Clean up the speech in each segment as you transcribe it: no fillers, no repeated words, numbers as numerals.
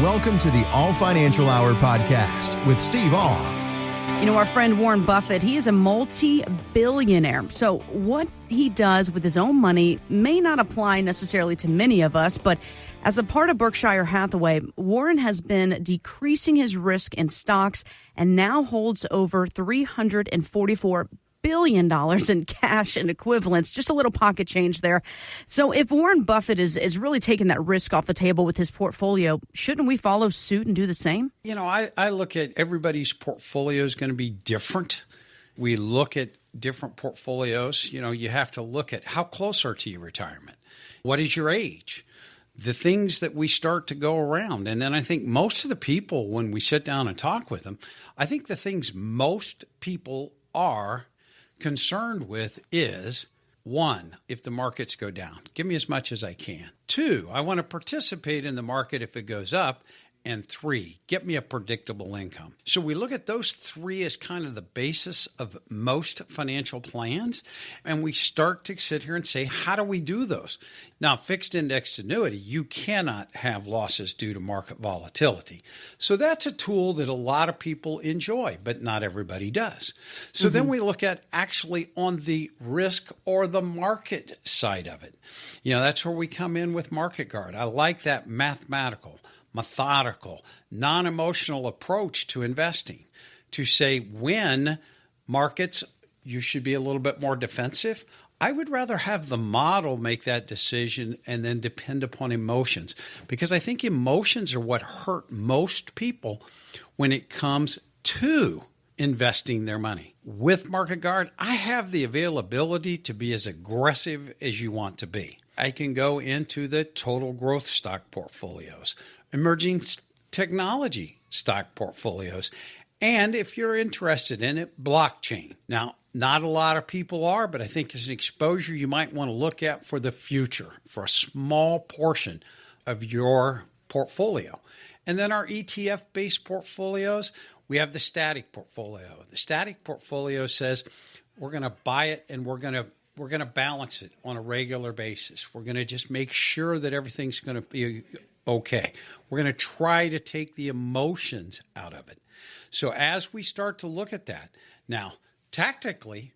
Welcome to the All Financial Hour podcast with Steve All. You know, our friend Warren Buffett, he is a multi-billionaire. So what he does with his own money may not apply necessarily to many of us, but as a part of Berkshire Hathaway, Warren has been decreasing his risk in stocks and now holds over $344 billion in cash and equivalents, just a little pocket change there. So if Warren Buffett is really taking that risk off the table with his portfolio, shouldn't we follow suit and do the same? You know, I look at everybody's portfolio is going to be different. We look at different portfolios. You know, you have to look at how close are to your retirement. What is your age? The things that we start to go around. And then I think most of the people, when we sit down and talk with them, I think the things most people are concerned with is, one, if the markets go down, give me as much as I can. Two, I want to participate in the market if it goes up. And three, get me a predictable income. So we look at those three as kind of the basis of most financial plans. And we start to sit here and say, how do we do those? Now, fixed indexed annuity, you cannot have losses due to market volatility. So that's a tool that a lot of people enjoy, but not everybody does. So then we look at actually on the risk or the market side of it. You know, that's where we come in with Market Guard. I like that mathematical, methodical, non-emotional approach to investing, to say when markets, you should be a little bit more defensive. I would rather have the model make that decision and then depend upon emotions, because I think emotions are what hurt most people when it comes to investing their money. With Market Guard, I have the availability to be as aggressive as you want to be. I can go into the total growth stock portfolios, emerging technology stock portfolios, and if you're interested in it, blockchain. Now, not a lot of people are, but I think it's an exposure you might want to look at for the future, for a small portion of your portfolio. And then our ETF-based portfolios, we have the static portfolio. The static portfolio says we're going to buy it and we're going to balance it on a regular basis. We're going to just make sure that everything's going to be okay. We're going to try to take the emotions out of it. So as we start to look at that, now, tactically,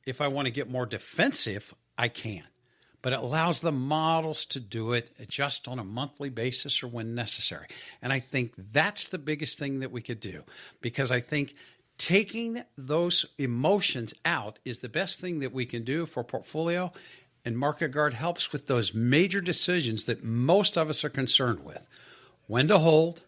if I want to get more defensive, I can. But it allows the models to do it just on a monthly basis or when necessary. And I think that's the biggest thing that we could do, because I think taking those emotions out is the best thing that we can do for a portfolio. And Market Guard helps with those major decisions that most of us are concerned with. When to hold,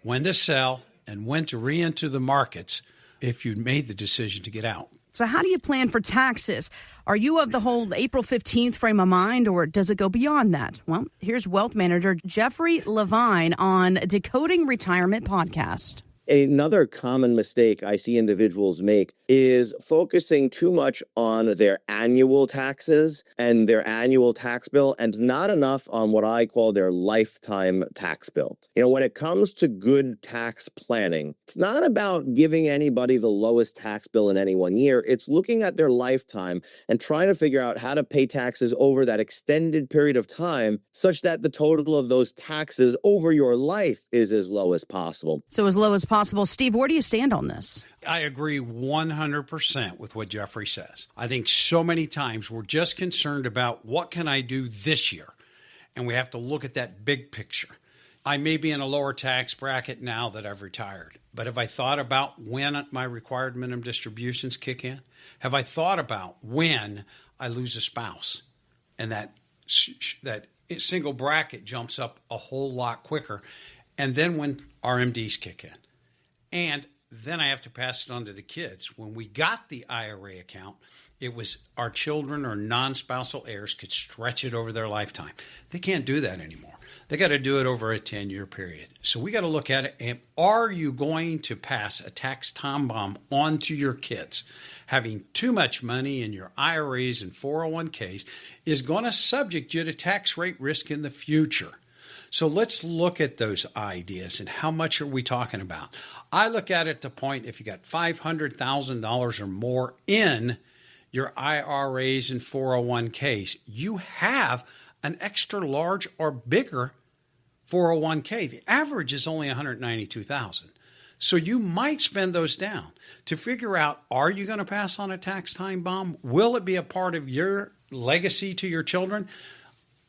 when to sell, and when to re-enter the markets if you made the decision to get out. So how do you plan for taxes? Are you of the whole April 15th frame of mind, or does it go beyond that? Well, here's wealth manager Jeffrey Levine on Decoding Retirement podcast. Another common mistake I see individuals make is focusing too much on their annual taxes and their annual tax bill and not enough on what I call their lifetime tax bill. You know, when it comes to good tax planning, it's not about giving anybody the lowest tax bill in any one year. It's looking at their lifetime and trying to figure out how to pay taxes over that extended period of time such that the total of those taxes over your life is as low as possible. So as low as possible. Steve, where do you stand on this? I agree 100% with what Jeffrey says. I think so many times we're just concerned about what can I do this year? And we have to look at that big picture. I may be in a lower tax bracket now that I've retired, but have I thought about when my required minimum distributions kick in? Have I thought about when I lose a spouse and that single bracket jumps up a whole lot quicker? And then when RMDs kick in. And then I have to pass it on to the kids. When we got the IRA account, it was our children or non-spousal heirs could stretch it over their lifetime. They can't do that anymore. They got to do it over a 10-year period. So we got to look at it. And are you going to pass a tax time bomb on to your kids? Having too much money in your IRAs and 401ks is going to subject you to tax rate risk in the future. So let's look at those ideas and how much are we talking about? I look at it to point if you got $500,000 or more in your IRAs and 401ks, you have an extra large or bigger 401k. The average is only 192,000. So you might spend those down to figure out, are you going to pass on a tax time bomb? Will it be a part of your legacy to your children?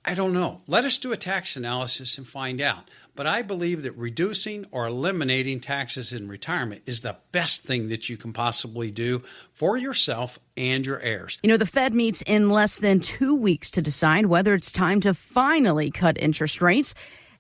I don't know. Let us do a tax analysis and find out. But I believe that reducing or eliminating taxes in retirement is the best thing that you can possibly do for yourself and your heirs. You know, the Fed meets in less than 2 weeks to decide whether it's time to finally cut interest rates.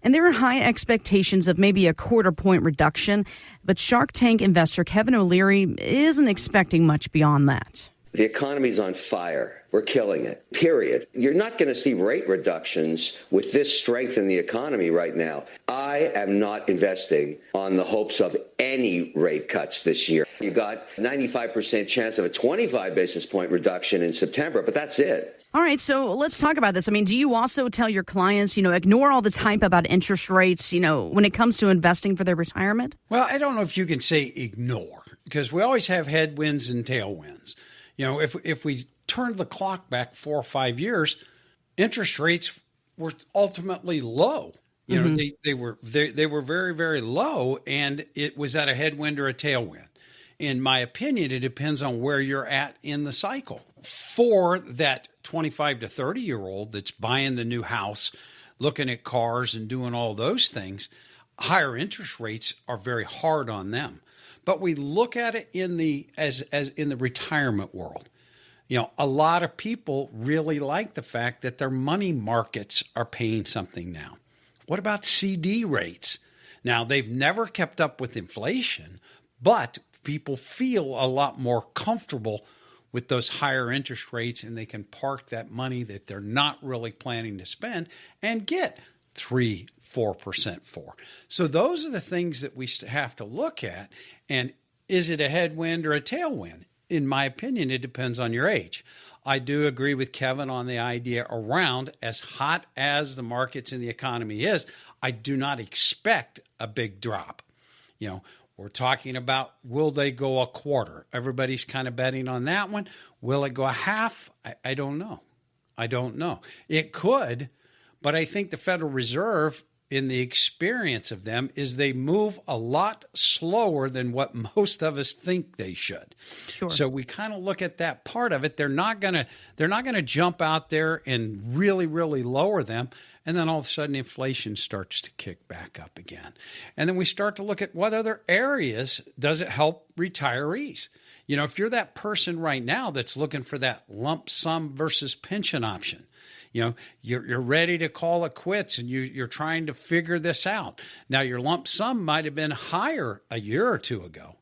And there are high expectations of maybe a 1/4 point reduction. But Shark Tank investor Kevin O'Leary isn't expecting much beyond that. The economy's on fire. We're killing it, period. You're not going to see rate reductions with this strength in the economy right now. I am not investing on the hopes of any rate cuts this year. You got 95% chance of a 25 basis point reduction in September, but that's it. All right, so let's talk about this. I mean, do you also tell your clients, ignore all this hype about interest rates, when it comes to investing for their retirement? Well, I don't know if you can say ignore, because we always have headwinds and tailwinds. If we turn the clock back 4 or 5 years, interest rates were ultimately low. They were very, very low, and it was at a headwind or a tailwind. In my opinion, it depends on where you're at in the cycle. For that 25 to 30-year-old that's buying the new house, looking at cars and doing all those things, higher interest rates are very hard on them. But we look at it as in the retirement world. A lot of people really like the fact that their money markets are paying something now. What about CD rates? Now, they've never kept up with inflation, but people feel a lot more comfortable with those higher interest rates, and they can park that money that they're not really planning to spend and get 3-4% for. So those are the things that we have to look at. And is it a headwind or a tailwind? In my opinion, it depends on your age. I do agree with Kevin on the idea around, as hot as the markets and the economy is, I do not expect a big drop. We're talking about, will they go a 1/4? Everybody's kind of betting on that one. Will it go a 1/2? I don't know. It could, but I think the Federal Reserve, in the experience of them, is they move a lot slower than what most of us think they should. Sure. So we kind of look at that part of it. They're not gonna jump out there and really, really lower them. And then all of a sudden inflation starts to kick back up again. And then we start to look at what other areas does it help retirees. If you're that person right now that's looking for that lump sum versus pension option, you're ready to call it quits and you're trying to figure this out. Now, your lump sum might have been higher a year or two ago,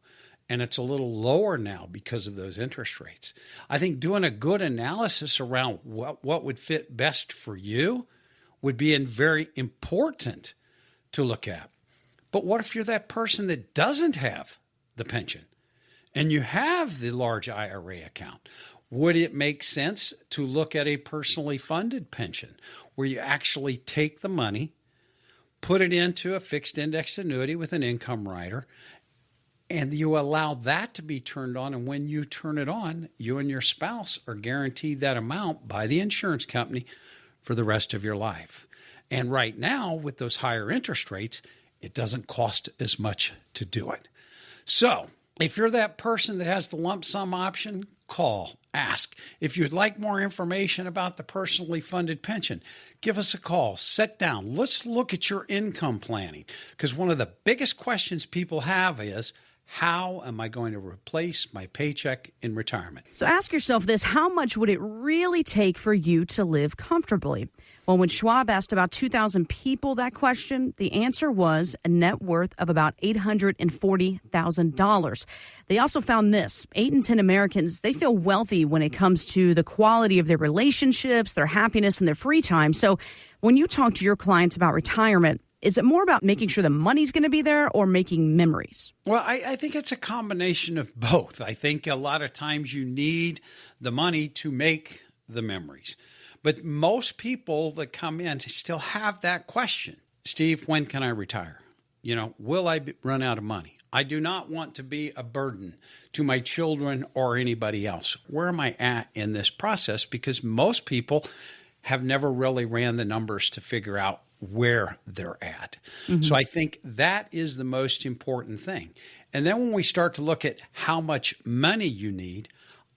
and it's a little lower now because of those interest rates. I think doing a good analysis around what would fit best for you would be very important to look at. But what if you're that person that doesn't have the pension and you have the large IRA account? Would it make sense to look at a personally funded pension where you actually take the money, put it into a fixed index annuity with an income rider, and you allow that to be turned on? And when you turn it on, you and your spouse are guaranteed that amount by the insurance company for the rest of your life. And right now, with those higher interest rates, it doesn't cost as much to do it. So if you're that person that has the lump sum option, call, ask. If you'd like more information about the personally funded pension, give us a call, sit down. Let's look at your income planning, because one of the biggest questions people have is, how am I going to replace my paycheck in retirement? So ask yourself this: how much would it really take for you to live comfortably? Well, when Schwab asked about 2,000 people that question, the answer was a net worth of about $840,000. They also found this: 8 in 10 Americans, they feel wealthy when it comes to the quality of their relationships, their happiness, and their free time. So when you talk to your clients about retirement, is it more about making sure the money's going to be there or making memories? Well, I think it's a combination of both. I think a lot of times you need the money to make the memories. But most people that come in still have that question. Steve, when can I retire? Will I run out of money? I do not want to be a burden to my children or anybody else. Where am I at in this process? Because most people have never really ran the numbers to figure out where they're at. So I think that is the most important thing. And then when we start to look at how much money you need,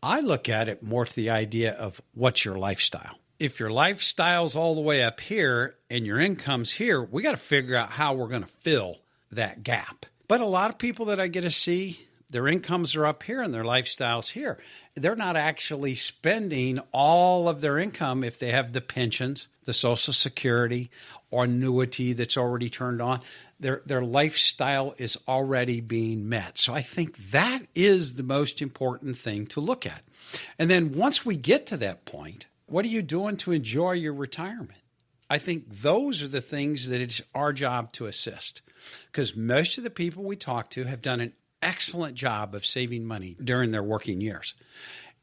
I look at it more to the idea of what's your lifestyle. If your lifestyle's all the way up here and your income's here, we got to figure out how we're going to fill that gap. But a lot of people that I get to see, their incomes are up here and their lifestyle's here. They're not actually spending all of their income if they have the pensions, the Social Security, or annuity that's already turned on. Their lifestyle is already being met. So I think that is the most important thing to look at. And then once we get to that point, what are you doing to enjoy your retirement? I think those are the things that it's our job to assist, because most of the people we talk to have done an excellent job of saving money during their working years.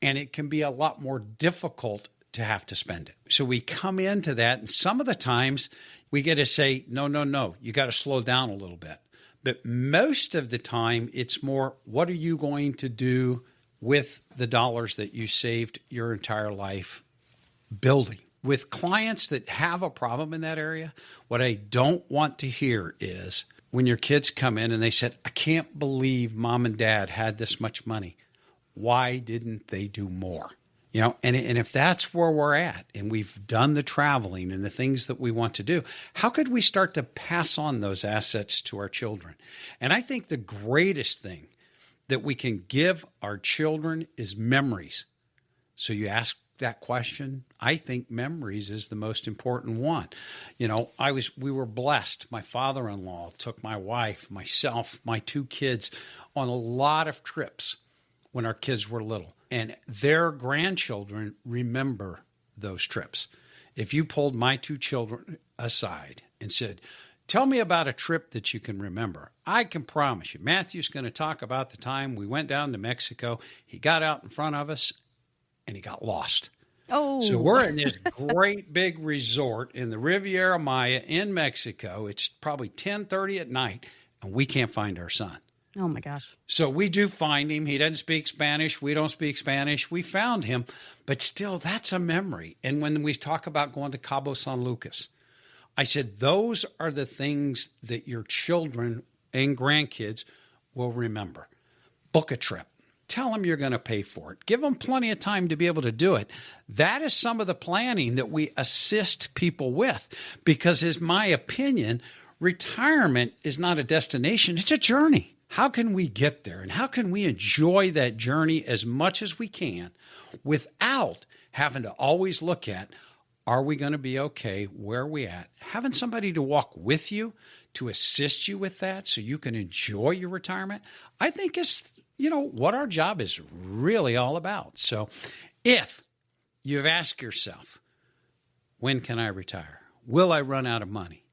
And it can be a lot more difficult to have to spend it. So we come into that, and some of the times we get to say, no, you got to slow down a little bit. But most of the time, it's more, what are you going to do with the dollars that you saved your entire life building? With clients that have a problem in that area, what I don't want to hear is when your kids come in and they said, I can't believe mom and dad had this much money. Why didn't they do more? You know, and if that's where we're at and we've done the traveling and the things that we want to do, how could we start to pass on those assets to our children? And I think the greatest thing that we can give our children is memories. So you ask that question, I think memories is the most important one. You know, we were blessed. My father-in-law took my wife, myself, my two kids on a lot of trips when our kids were little. And their grandchildren remember those trips. If you pulled my two children aside and said, tell me about a trip that you can remember, I can promise you, Matthew's going to talk about the time we went down to Mexico. He got out in front of us and he got lost. Oh. So we're in this great big resort in the Riviera Maya in Mexico. It's probably 10:30 at night, and we can't find our son. Oh, my gosh. So we do find him. He doesn't speak Spanish. We don't speak Spanish. We found him, but still, that's a memory. And when we talk about going to Cabo San Lucas, I said, those are the things that your children and grandkids will remember. Book a trip. Tell them you're going to pay for it. Give them plenty of time to be able to do it. That is some of the planning that we assist people with, because, in my opinion, retirement is not a destination. It's a journey. How can we get there, and how can we enjoy that journey as much as we can without having to always look at, are we going to be okay? Where are we at? Having somebody to walk with you to assist you with that so you can enjoy your retirement, I think is, what our job is really all about. So if you've asked yourself, when can I retire? Will I run out of money?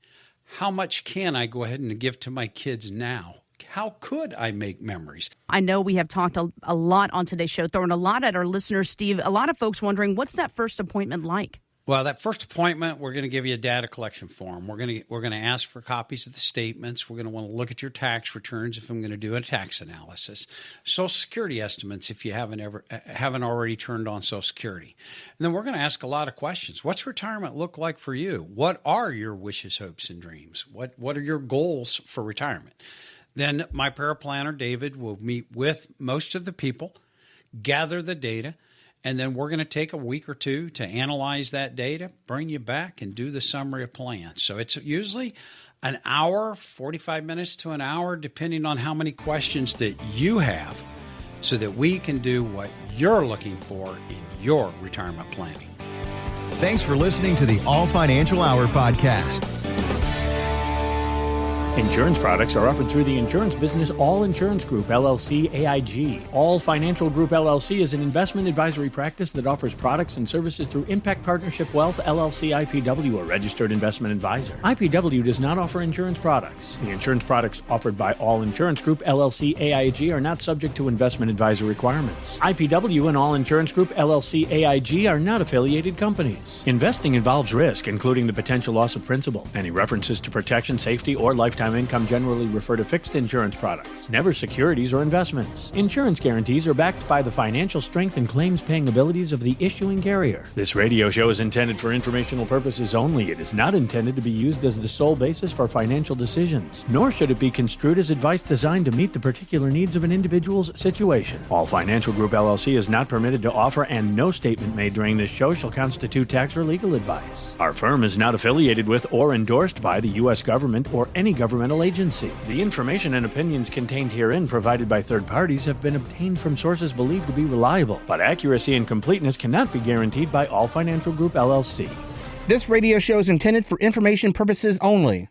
How much can I go ahead and give to my kids now? How could I make memories? I know we have talked a lot on today's show, throwing a lot at our listeners, Steve. A lot of folks wondering, what's that first appointment like? Well, that first appointment, we're going to give you a data collection form. We're going to ask for copies of the statements. We're going to want to look at your tax returns if I'm going to do a tax analysis. Social Security estimates if you haven't already turned on Social Security. And then we're going to ask a lot of questions. What's retirement look like for you? What are your wishes, hopes, and dreams? What are your goals for retirement? Then my paraplanner, David, will meet with most of the people, gather the data, and then we're going to take a week or two to analyze that data, bring you back, and do the summary of plans. So it's usually an hour, 45 minutes to an hour, depending on how many questions that you have, so that we can do what you're looking for in your retirement planning. Thanks for listening to the All Financial Hour podcast. Insurance products are offered through the insurance business All Insurance Group, LLC, AIG. All Financial Group, LLC is an investment advisory practice that offers products and services through Impact Partnership Wealth, LLC, IPW, a registered investment advisor. IPW does not offer insurance products. The insurance products offered by All Insurance Group, LLC, AIG are not subject to investment advisor requirements. IPW and All Insurance Group, LLC, AIG are not affiliated companies. Investing involves risk, including the potential loss of principal. Any references to protection, safety, or lifetime lifetime income generally refer to fixed insurance products, never securities or investments. Insurance guarantees are backed by the financial strength and claims-paying abilities of the issuing carrier. This radio show is intended for informational purposes only. It is not intended to be used as the sole basis for financial decisions, nor should it be construed as advice designed to meet the particular needs of an individual's situation. All Financial Group LLC is not permitted to offer, and no statement made during this show shall constitute tax or legal advice. Our firm is not affiliated with or endorsed by the U.S. government or any governmental agency. The information and opinions contained herein provided by third parties have been obtained from sources believed to be reliable, but accuracy and completeness cannot be guaranteed by All Financial Group LLC. This radio show is intended for information purposes only.